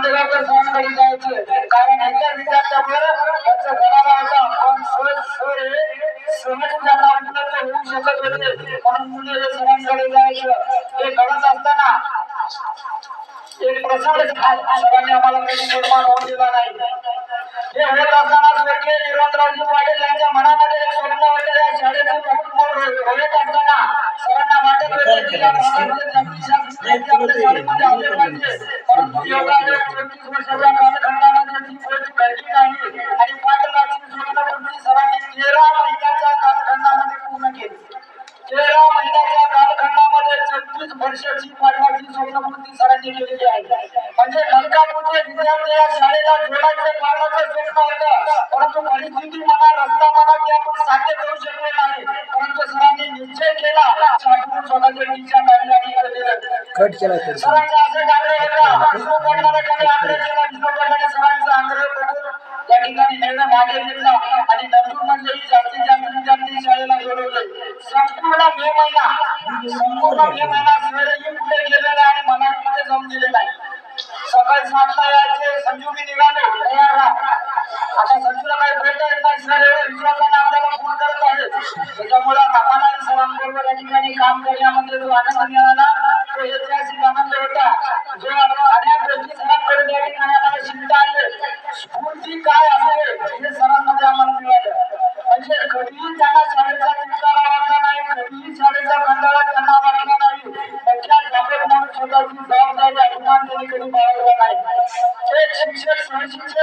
जगावर सरांकडे जायचं, कारण ह्याच्या विचारामुळे त्याचं घराला होता पण सहज त्यांना उपलब्ध होऊ शकत होते, म्हणून मुले सरांकडे जायचं. हे घडत असताना एक प्रसंग सरांनी आम्हाला कधी निर्माण होऊन दिला नाही. हे होत असताना स्वर्गीय निरंजनरावजी पाटील यांच्या मनामध्ये एक स्वप्न होते. या शाळेचे प्रमुख होत असताना सरांना वाटत होते की या भागामध्ये जातीशास्त्र आपल्या शाळेमध्ये आले पाहिजे, परंतु योगाने 34 वर्षाच्या कालखंडामध्ये ती गोष्ट घडली नाही आणि पाटलाची स्वप्नपूर्ती सरांनी 13 महिन्याच्या कालखंडामध्ये पूर्ण केली. 13 महिन्याच्या कालखंडामध्ये 34 वर्षाची पाटलाची स्वप्नपूर्ती सरांनी केलेली आहे. म्हणजे मलकापूरचे विद्यार्थी या शाळेला जोडायचे पाटलाचं स्वप्न होतं, परंतु परिस्थिती म्हणा, रस्ता म्हणा ते आपण साध्य करू शकलो नाही. परंतु सरांनी निश्चय केला, शाळेतून स्वतःचे टीचर काढले आणि कट केला. सरांचा असं आग्रह होता, विष्णू कर्नाटकाने आग्रह केला. विष्णू कर्नाटक सरांचा आग्रह बघून या ठिकाणी निर्णय मागे घेतला आणि नंदूर मधलेही जास्तीत जास्त विद्यार्थी शाळेला जोडवले. संपूर्ण मे महिना सगळेही कुठे गेलेले आणि मनामध्ये जाऊन गेले नाही. सकाळी 7 ला यायचे, संजूबी निघाले तयार राहा. आता संजूला काही भेटत नाही, सर एवढ्या विश्वासाने आपल्याला फोन करत आहे. त्याच्यामुळे आम्हाला सरांबरोबर या ठिकाणी काम करण्यामध्ये जो आनंद मिळाला तो ऐतिहासिक आनंद होता. जो अनेक गोष्टी सरांकडून या ठिकाणी आम्हाला शिकता आले. स्फूर्ती काय असते हे सरांमध्ये आम्हाला मिळालं. म्हणजे कधीही त्यांना शाळेचा तिटकारा वाटला नाही, कधीही शाळेचा कंटाळा त्यांना वाटला नाही. स्वतःची जबाबदारी अभिमान त्यांनी कधी बाळगला नाही. एक शिक्षक सहशिक्षक